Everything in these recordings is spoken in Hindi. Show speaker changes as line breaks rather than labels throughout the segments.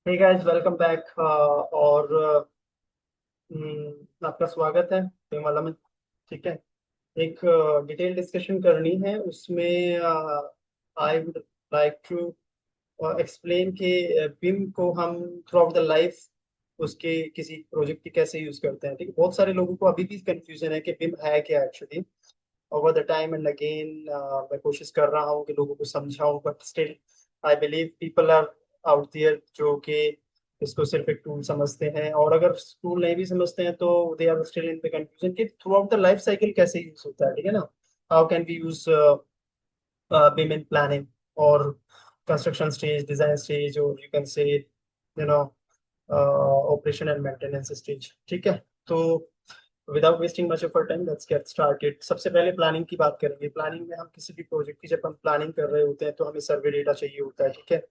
Hey guys, welcome back. और आपका स्वागत है वाला में। ठीक है। एक डिटेल डिस्कशन करनी है उसमें। I would like to explain के बिम को हम थ्रू आउट द लाइफ उसके किसी प्रोजेक्ट की कैसे यूज करते हैं। ठीक है, बहुत सारे लोगों को अभी भी कंफ्यूजन है कि बिम है क्या actually. Over the time and again मैं कोशिश कर रहा हूँ कि लोगों को समझाऊं, but still I believe people are out there जो कि इसको सिर्फ एक टूल समझते हैं, और अगर टूल नहीं भी समझते हैं तो they are still in the confusion कि throughout the life cycle कैसे यूज होता है। ठीक है ना, how can we use BIM in planning or construction stage, design stage, or you can say operation and maintenance stage। ठीक है, तो without wasting much of our time let's get started. सबसे पहले प्लानिंग की बात करेंगे। प्लानिंग में हम किसी भी प्रोजेक्ट की जब हम प्लानिंग कर रहे होते हैं तो हमें सर्वे डेटा चाहिए होता है। ठीक है,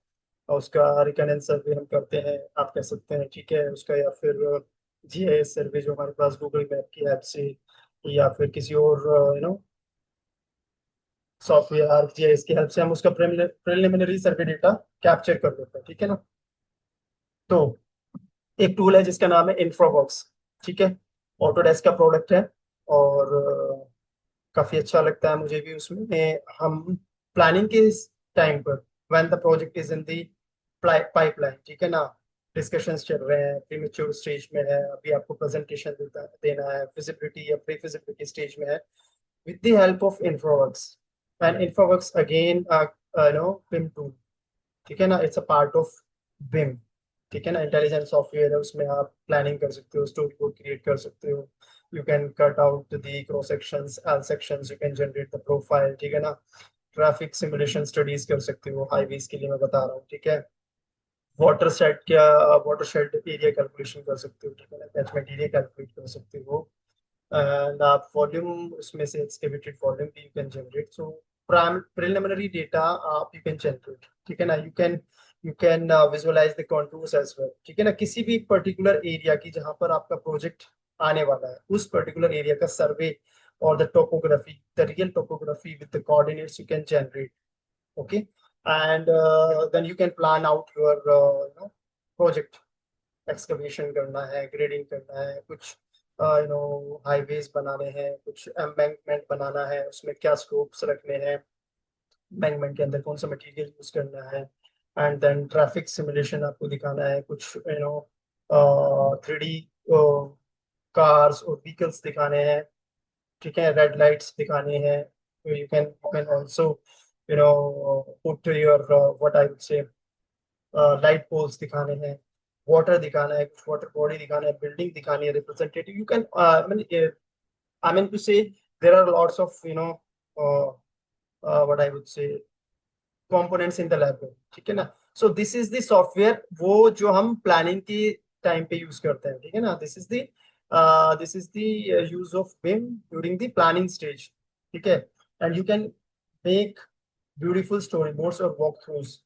और उसका रिकनेंस सर्वे हम करते हैं, आप कह सकते हैं। ठीक है, उसका या फिर GIS सर्वे जो हमारे पास गूगल मैप की ऐप से, या फिर किसी और सॉफ्टवेयर ArcGIS की हेल्प से हम उसका प्रिलिमिनरी सर्वे डेटा कैप्चर कर लेते हैं। ठीक है ना, तो एक टूल है जिसका नाम है इंफ्रावर्क्स। ठीक है, ऑटोडेस्क का प्रोडक्ट है, और काफी अच्छा लगता है मुझे भी। उसमें हम प्लानिंग के टाइम पर when the project is in the pipeline, ठीक है ना, डिस्कशंस चल रहे हैं, प्रीमेच्योर स्टेज में है, अभी आपको प्रेजेंटेशन देना है, फिजिबिलिटी या प्री फिजिबिलिटी स्टेज में है, with the help of InfraWorks। and InfraWorks again BIM tool। ठीक है ना, it's a part of BIM। ठीक है ना, इंटेलिजेंट सॉफ्टवेयर है, उसमें आप प्लानिंग कर सकते हो, स्टोरी बोर्ड क्रिएट कर सकते हो, you can cut out the cross sections, L sections, you can generate the profile. ठीक है ना, ट्रैफिक सिमुलेशन स्टडीज कर सकते हो, हाईवेज के लिए मैं बता रहा हूँ। ठीक है, वाटर शेड क्या, वाटर शेड एरिया कैलकुलेशन कर सकते हो। ठीक है ना, कैचमेंट एरिया कैलकुलेट कर सकते हो, एंड आप वॉल्यूम उसमें से एक्सकेवेटेड वॉल्यूम भी you can generate. So preliminary data आप यू कैन जनरेट। ठीक है ना, you can visualize the contours as well. ठीक है ना, किसी भी पर्टिकुलर एरिया की जहां पर आपका प्रोजेक्ट आने वाला है उस पर्टिकुलर एरिया का सर्वे और the topography, the real topography with the coordinates you can generate. Okay, and then you can plan out your project. Excavation करना है, ग्रेडिंग करना है, कुछ हाईवेज बनाने हैं, कुछ एम्बैंकमेंट बनाना है, उसमें क्या स्कोप्स रखने हैं, एम्बैंकमेंट के अंदर कौन सा मटेरियल यूज करना है, एंड देन ट्रैफिक सिमुलेशन आपको दिखाना है, कुछ 3D कार्स और व्हीकल्स दिखाने हैं। ठीक है, रेड लाइट्स दिखाने हैं, you can also put your what I would say light poles दिखाने हैं, वाटर दिखाना है, कुछ वाटर बॉडी दिखाना है, बिल्डिंग दिखानी है, representative. You can I mean to say there are lots of what I would say components in the lab. ठीक है ना, so this is the software वो जो हम प्लानिंग के टाइम पे यूज करते हैं। ठीक है ना, this is the use of BIM during the planning stage. ठीक है, and you can make beautiful story boards और वॉक थ्रूज।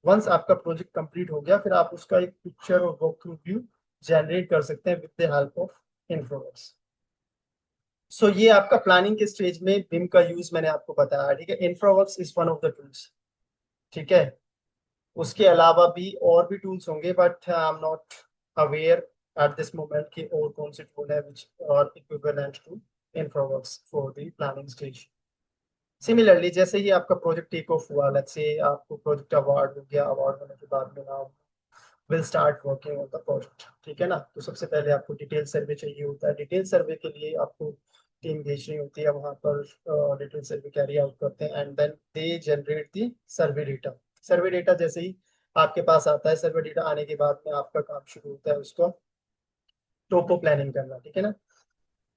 वंस आपका प्रोजेक्ट कंप्लीट हो गया, फिर आप उसका एक पिक्चर और वॉक थ्रू व्यू जनरेट कर सकते हैं विद द हेल्प ऑफ इन्फ्रावर्क्स। सो ये आपका प्लानिंग के स्टेज में बिम का यूज मैंने आपको बताया। ठीक है, InfraWorks is one of the tools. ठीक है, उसके अलावा भी और भी टूल्स होंगे, but I am not aware at this moment कि और कौन से टूल है which are equivalent to InfraWorks for the planning stage. Similarly जैसे ही आपका प्रोजेक्ट टेक ऑफ हुआ, लेट्स से आपको प्रोजेक्ट अवार्ड हो गया, अवार्ड होने के बाद में ना will start working on the project. ठीक है ना, तो सबसे पहले आपको डिटेल सर्वे चाहिए होता है। डिटेल सर्वे के लिए आपको टीम भेजनी होती है, वहां पर डिटेल सर्वे कैरी आउट करते हैं, and then they generate the survey data. Survey data जैसे ही आपके पास आता है, सर्वे डेटा आने के बाद में आपका काम शुरू होता है उसको टोपो प्लानिंग करना। ठीक है ना,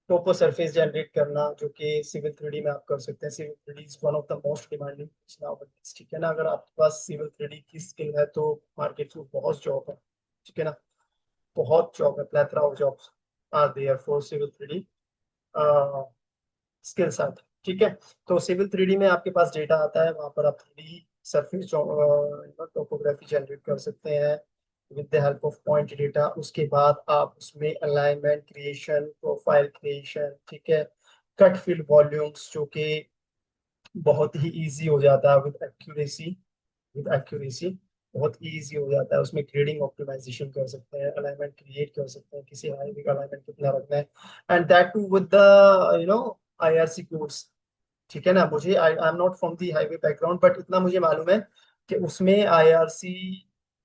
टोपो सरफेस जनरेट करना, जो कि सिविल 3D में आप कर सकते हैं। Civil 3D is one of the most demanding nowadays. ठीक है ना, अगर आपके पास सिविल 3D की स्किल है तो मार्केट में बहुत जॉब है। ठीक है ना, बहुत जॉब है, plethora of jobs are there for civil 3D skill set. ठीक है, तो सिविल 3D में आपके पास डेटा आता है, वहां पर आप 3D सरफेस टोपोग्राफी जनरेट कर सकते हैं with the help of point data. उसके बाद आप उसमें अलाइनमेंट क्रिएशन, प्रोफाइल क्रिएशन, ठीक है, कट फिल वॉल्यूम्स, जो कि बहुत ही इजी हो जाता है विद एक्यूरेसी। बहुत इजी हो जाता है, उसमें ग्रेडिंग ऑप्टिमाइजेशन कर सकते हैं, अलाइनमेंट क्रिएट कर सकते हैं, किसी हाईवे का अलाइनमेंट कितना रखना है, and that too with the you know IRC codes. ठीक है ना, मुझे I am not from the highway background, but इतना मुझे मालूम है कि उसमें आईआरसी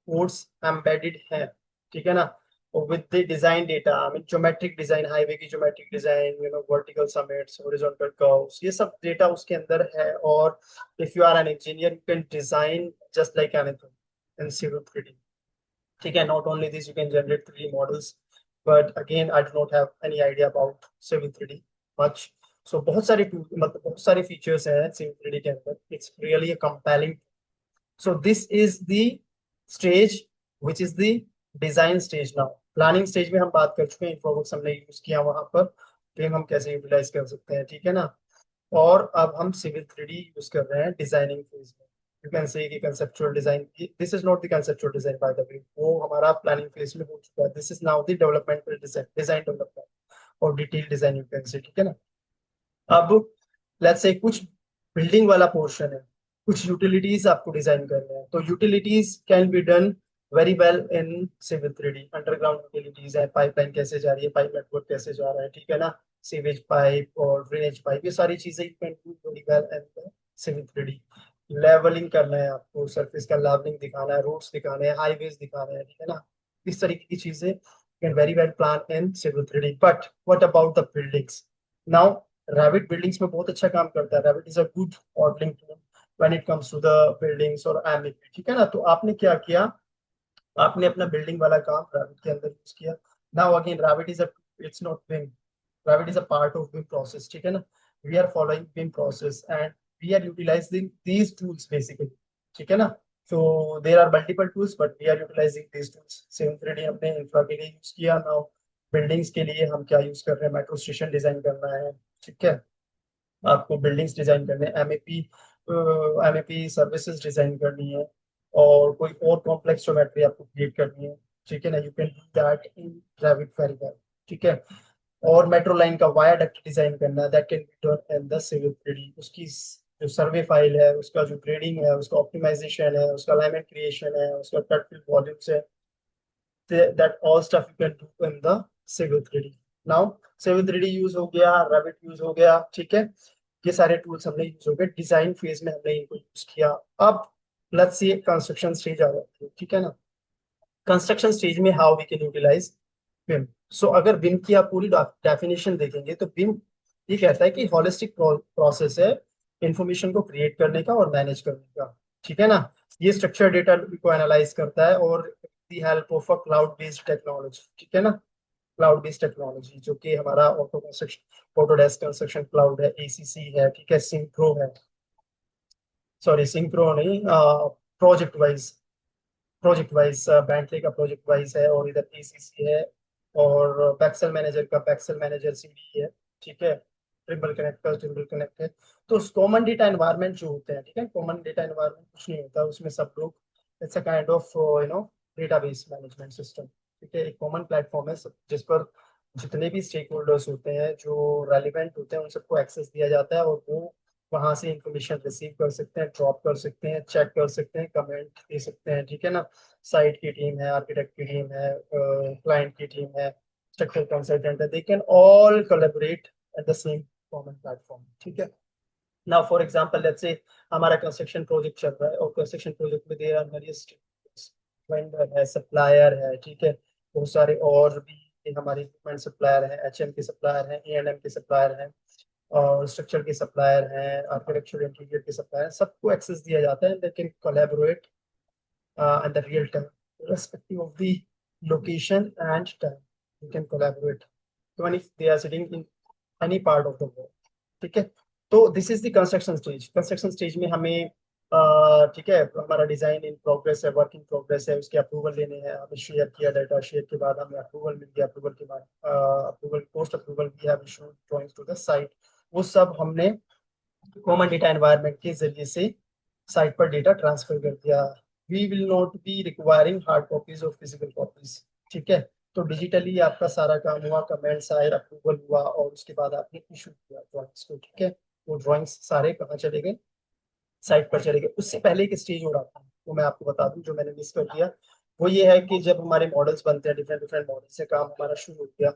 कोड्स एम्बेडेड है। ठीक है ना, with the design data, I mean geometric design, highway की geometric design, vertical summits, horizontal curves, ये सब डेटा उसके अंदर है। और if you are an engineer you can design just like anything in Civil 3D। ठीक है, not only this, you can generate 3D models, but again I do not have any idea about Civil 3D much. So बहुत सारे टूल, मतलब बहुत सारे फीचर्स हैं Civil 3D के अंदर, it's really a compelling. So this is the stage which is the design stage. Now planning stage में हम बात कर चुके हैं, इन्फोवर्क्स हमने यूज किया वहां पर, फिर हम कैसे यूटिलाइज कर सकते हैं। ठीक है ना, और अब हम Civil 3D यूज कर रहे हैं डिजाइनिंग फेज में। यू कैन से कि conceptual design, this is not the conceptual design by the way, वो हमारा प्लानिंग फेज में हो चुका है। This is now the developmental design, design development और detail design you can say. ठीक है ना, अब लेट्स से कुछ बिल्डिंग वाला पोर्शन है, कुछ यूटिलिटीज आपको डिजाइन करने हैं, तो utilities can be done very well in Civil 3D। Underground utilities है, पाइपलाइन कैसे जा रही है, पाइप नेटवर्क कैसे जा रहा है, ठीक है ना, सीवेज पाइप और ड्रेनेज पाइप, ये सारी चीजें you can do very well in Civil 3D। Levelling करना है आपको, सरफेस का लेवलिंग दिखाना है, रोड्स दिखाने हैं, हाईवेज दिखाने हैं, ठीक है ना, इस तरीके की चीजें can very well plan in Civil 3D। But what about the buildings? Now Revit buildings में बहुत अच्छा काम करता है, Revit is a good modelling tool when it comes to the buildings और एमएपी। ठीक है ना, तो आपने क्या किया, आपने अपना बिल्डिंग वाला काम रैविट के अंदर यूज किया। Now again Revit is a, it's not BIM, Revit is a part of BIM process. ठीक है ना, we are following BIM process and we are utilising these tools basically. ठीक है ना, so there are multiple tools but we are utilizing these tools। Sim 3D हमने इंफ्रा के लिए यूज किया। नाउ बिल्डिंग्स के लिए हम क्या यूज कर रहे हैं, मेट्रो स्टेशन डिजाइन करना है, ठीक है, आपको बिल्डिंग्स डिजाइन करने, एमएपी एमएपी सर्विसेज डिजाइन करनी है, और कोई और कॉम्प्लेक्स ज्योमेट्री आपको क्रिएट करनी है। ठीक है ना, you can do that in Revit very well. ठीक है, और मेट्रो लाइन का वायाडक्ट डिजाइन करना है, that can be done in the Civil 3D। उसकी जो सर्वे फाइल है, उसका जो ग्रेडिंग है, उसका ऑप्टिमाइजेशन है, उसका अलाइनमेंट क्रिएशन है, उसका कट फिल वॉल्यूम्स है, that all stuff you can do in the Civil 3D। Now Civil 3D use हो गया, Revit यूज हो गया, ठीक है, ये सारे टूल्स हमने यूज हो गए, डिजाइन फेज में हमने इनको यूज किया। अब लेट्स सी कंस्ट्रक्शन स्टेज आ जाती है। ठीक है ना, कंस्ट्रक्शन स्टेज में how we can utilise BIM. So अगर विम की आप पूरी डेफिनेशन देखेंगे तो विम ये कहता है कि हॉलिस्टिक प्रोसेस है इंफॉर्मेशन को क्रिएट करने का और मैनेज करने का। ठीक है ना, ये स्ट्रक्चर डेटा को एनालाइज करता है और दी help of a cloud based technology. ठीक है ना, क्लाउड बेस्ड टेक्नोलॉजी जो कि हमारा auto construction, Autodesk construction cloud है, एसीसी है, ठीक है, सिंक्रो है, सॉरी सिंक्रो नहीं, प्रोजेक्ट वाइज बैंटली का प्रोजेक्ट वाइज है, और इधर एसीसी है, और पैक्सल मैनेजर का पैक्सल मैनेजर सीडी है। ठीक है, ट्रिपल कनेक्ट का ट्रिपल कनेक्ट है। तो कॉमन डेटा एनवायरनमेंट जो होते हैं, ठीक है, कॉमन डेटा एनवायरनमेंट कुछ नहीं होता, उसमें सब लोग, it's a kind of database management system. ठीक है, एक कॉमन प्लेटफॉर्म है जिस पर जितने भी स्टेक होल्डर्स होते हैं जो रेलिवेंट होते हैं उन सबको एक्सेस दिया जाता है, और वो वहां से इंफॉर्मेशन रिसीव कर सकते हैं, ड्रॉप कर सकते हैं, चेक कर सकते हैं, कमेंट दे सकते हैं। ठीक है ना, साइट की टीम है, आर्किटेक्ट की टीम है, क्लाइंट की टीम है, स्ट्रक्चरल कंसल्टेंट है, they can all collaborate at the same common platform. ठीक है, now for example let's say हमारा कंस्ट्रक्शन प्रोजेक्ट चल रहा है, और कंस्ट्रक्शन प्रोजेक्ट में देयर आर वेरियस वेंडर है, सप्लायर है, ठीक है, बहुत सारे और भी हमारे इक्विपमेंट सप्लायर हैं, एचएम के सप्लायर हैं, एएनएम के सप्लायर हैं, और स्ट्रक्चर के सप्लायर हैं, आर्किटेक्चर इंटीरियर के सप्लायर, सबको एक्सेस दिया जाता है, they can collaborate in the real time, irrespective of the location and time. You can collaborate, even if they are sitting in any part of the world। ठीक है, तो this is the construction stage. Construction stage में हमें ठीक है, हमारा डिजाइन इन प्रोग्रेस है, वर्क इन प्रोग्रेस है, उसके अप्रूवल लेने हैं, हमें शेयर किया डाटा, शेयर के बाद हमें अप्रूवल मिल गया, अप्रूवल के बाद approval, post approval we have issued drawings to the site, वो सब हमने कॉमन डेटा एनवायरनमेंट के जरिए से साइट पर डेटा ट्रांसफर कर दिया। We will not be requiring hard copies और फिजिकल कॉपीज। ठीक है, तो डिजिटली आपका सारा काम हुआ, कमेंट्स आए, अप्रूवल हुआ, और उसके बाद आपने इशू किया ड्राइंग्स को। ठीक है, वो ड्राइंग्स सारे कहाँ चले गए, साइट पर चले गए। उससे पहले एक स्टेज हो रहा था, वो मैं आपको बता दूं जो मैंने मिस कर दिया। वो ये है कि जब हमारे मॉडल्स बनते हैं, डिफरेंट डिफरेंट मॉडल से काम हमारा शुरू हो गया।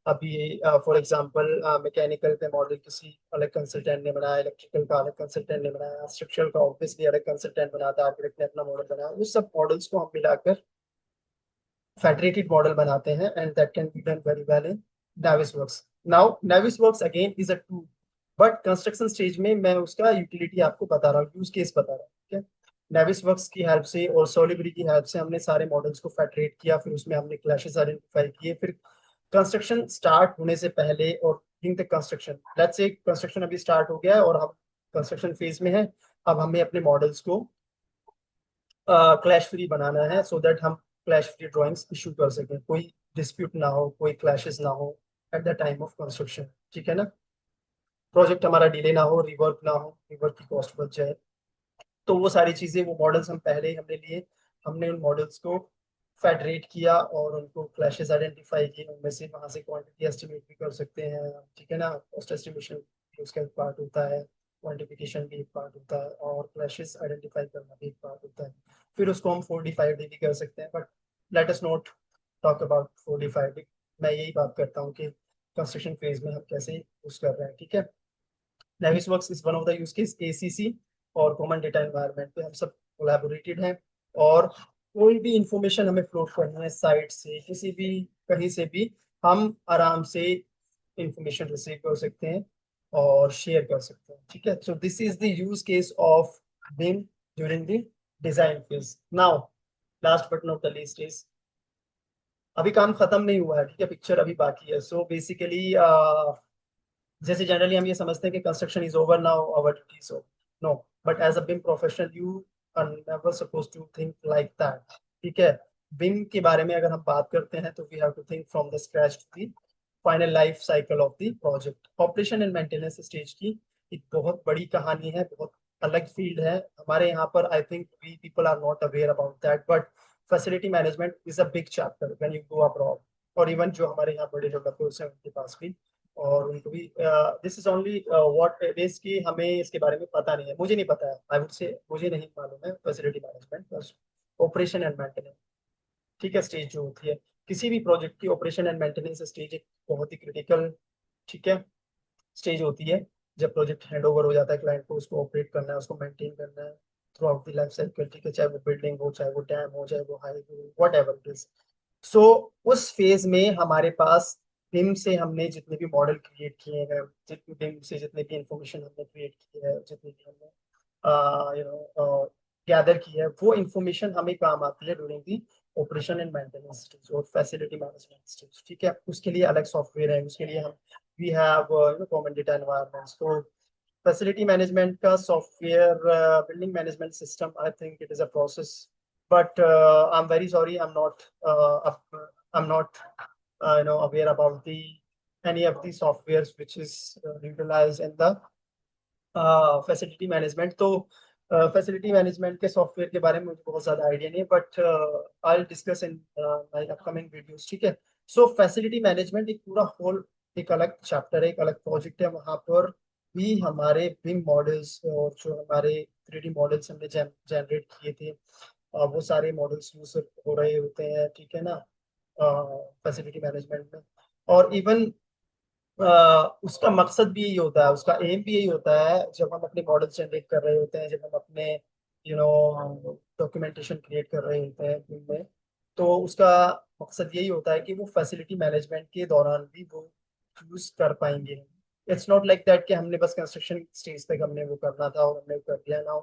अभी फॉर एग्जांपल मैकेनिकल पे मॉडल किसी अलग कंसल्टेंट ने बनाया, इलेक्ट्रिकल का अलग कंसल्टेंट ने बनाया, स्ट्रक्चरल का ऑब्वियसली अलग कंसल्टेंट बनाता है, आर्किटेक्ट ने अपना मॉडल बनाया। उस सब मॉडल्स को हम मिलाकर फेडरेटेड मॉडल बनाते हैं, and that can be done very well in Navisworks. Now Navisworks again is a tool, but construction stage में मैं उसका यूटिलिटी आपको बता रहा हूँ, यूज केस बता रहा हूँ, ठीक है। Navisworks की हेल्प से और Solibri की हेल्प से हमने सारे मॉडल्स को फेडरेट किया, फिर उसमें हमने क्लैशेस आइडेंटिफाई किए, फिर कंस्ट्रक्शन स्टार्ट होने से पहले और during the construction, let's say construction अभी स्टार्ट हो गया है और हम कंस्ट्रक्शन फेज में है। अब हमें अपने मॉडल्स को क्लैश फ्री बनाना है, सो दैट हम क्लैश फ्री ड्राइंग्स इशू कर सकें, कोई डिस्प्यूट ना हो, कोई क्लैशेस ना हो at the time of construction, ठीक है ना। प्रोजेक्ट हमारा डिले ना हो, रिवर्क ना हो, रिवर्क की कॉस्ट बच जाए। तो वो सारी चीजें, वो मॉडल्स हम पहले ही हमने लिए। हमने उन मॉडल्स को फेडरेट किया और उनको क्लैशेस आइडेंटिफाई किए, उनमें से वहां से क्वांटिटी एस्टिमेट भी कर सकते हैं, ठीक है ना। कॉस्ट एस्टिमेशन भी उसका एक पार्ट होता है, क्वांटिफिकेशन भी एक पार्ट होता है, और क्लैशेस आइडेंटिफाई करना भी एक पार्ट होता है। फिर उसको हम 45D भी कर सकते हैं, but let us not talk about 45D। मैं यही बात करता हूँ कि कंस्ट्रक्शन फेज में हम कैसे यूज कर रहे हैं, ठीक है। Navisworks is one of the use case, ACC और कॉमन डेटा एनवायरनमेंट पे हम सब कोलैबोरेटेड हैं। और कोई भी इंफॉर्मेशन हमें फ्लोट करना है साइट से, किसी भी कहीं से भी, हम आराम से इंफॉर्मेशन रिसीव कर सकते हैं और शेयर कर सकते हैं, ठीक है। So this is the use case of BIM during the design phase. Now last but not the least is, अभी काम खत्म नहीं हुआ है, ठीक है, पिक्चर अभी बाकी है। सो बेसिकली जैसे जनरली हम ये समझते हैं कि construction is over now, our duty so no, but as a BIM professional you are never suppose to think like that, ठीक है। बिम के बारे में अगर हम बात करते हैं तो we have to think from the scratch to the final life cycle of the project. Operation and maintenance stage की एक बहुत बड़ी कहानी है, बहुत अलग फील्ड है हमारे यहाँ पर। I think we people are not aware about that, but facility management is a big chapter when you go abroad. और इवन जो हमारे यहाँ बड़े डेवलपर्स हैं उनके पास भी, और उनको भी this is only what it is कि हमें इसके बारे में पता नहीं है, मुझे नहीं पता है, आई वुड से मुझे नहीं मालूम है फैसिलिटी मैनेजमेंट बस ऑपरेशन एंड मेंटेनेंस, ठीक है। स्टेज जो होती है किसी भी प्रोजेक्ट की, ऑपरेशन एंड मेंटेनेंस स्टेज एक बहुत ही क्रिटिकल, ठीक है, स्टेज होती है। जब प्रोजेक्ट हैंड ओवर हो जाता है क्लाइंट को, उसको ऑपरेट करना है, उसको मेंटेन करना है through out the life cycle, ठीक है, चाहे वो बिल्डिंग हो, चाहे वो डैम हो, चाहे वो हाईवे हो, वट एवर इट इज। सो उस फेज में हमारे पास बिम से हमने जितने भी मॉडल क्रिएट किए हैं, जितने बिम से जितने भी इंफॉर्मेशन हमने क्रिएट की है, जितनी भी हमने गैदर की है, वो इंफॉर्मेशन हमें काम आती है during the operation and maintenance stage और फैसिलिटी मैनेजमेंट स्टेज, ठीक है। उसके लिए अलग सॉफ्टवेयर है, उसके लिए हम we have common data environments. तो facility management का software, building management system, I think it is a process, but I'm very sorry, I'm not aware about the any of the softwares which is utilized in the facility management. तो फैसिलिटी मैनेजमेंट के सॉफ्टवेयर के बारे में मुझे बहुत ज़्यादा आइडिया नहीं है, but I will discuss in my upcoming videos, ठीक है। सो फैसिलिटी मैनेजमेंट एक पूरा होल, एक अलग चैप्टर है, एक अलग प्रोजेक्ट है। वहाँ पर भी हमारे बिम मॉडल्स और जो हमारे 3D मॉडल्स हमने जनरेट किए थे, वो सारे मॉडल्स यूज हो रहे होते हैं, ठीक है ना, फैसिलिटी मैनेजमेंट में। और इवन उसका मकसद भी यही होता है, उसका एम भी यही होता है, जब हम अपने मॉडल जनरेट कर रहे होते हैं, जब हम अपने डॉक्यूमेंटेशन क्रिएट कर रहे होते हैं उनमें, तो उसका मकसद यही होता है कि वो फैसिलिटी मैनेजमेंट के दौरान भी वो यूज कर पाएंगे। इट्स नॉट लाइक दैट कि हमने बस कंस्ट्रक्शन स्टेज तक हमने वो करना था और हमने कर दिया, now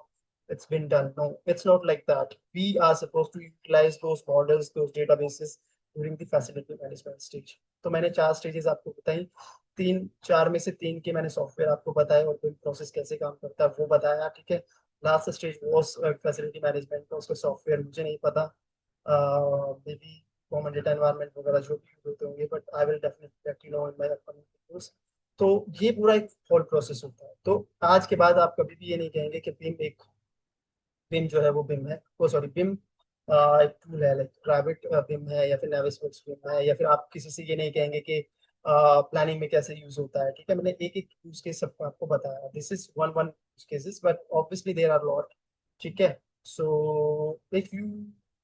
it's been done. No, it's not like that. We are supposed to utilize those models, those databases during the facility management stage. तो मैंने 4 स्टेजेस आपको बताई, 3 4 में से 3 के मैंने सॉफ्टवेयर आपको बताया और कोई प्रोसेस कैसे काम करता है वो बताया, ठीक है। लास्ट स्टेज वो फैसिलिटी मैनेजमेंट का, उसका सॉफ्टवेयर मुझे नहीं पता, may be common data environment वगैरह जो भी होते होंगे, but I will definitely let you know in my upcoming videos. तो ये पूरा एक होल प्रोसेस होता है। तो आज के बाद आप कभी भी ये नहीं कहेंगे कि बिम जो है वो बिम है, वो सॉरी बिम एक टूल है, लाइक प्राइवेट बिम है या फिर नेविसवर्क्स बिम है, या फिर आप किसी से ये नहीं कहेंगे कि प्लानिंग में कैसे यूज होता है, ठीक है। मैंने एक एक यूज केस सबको आपको बताया, this is one one use cases, but obviously there are lot, ठीक है। सो if you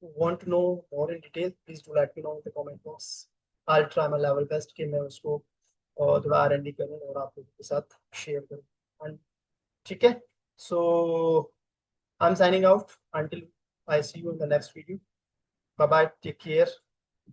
want to know more in detail, please do let me know in the comment box. I'll try my level best कि मैं उसको और थोड़ा R&D करूँ और आप लोगों के साथ शेयर करूँ। And ठीक है, so I'm signing out until I see you in the next video. Bye bye, take care.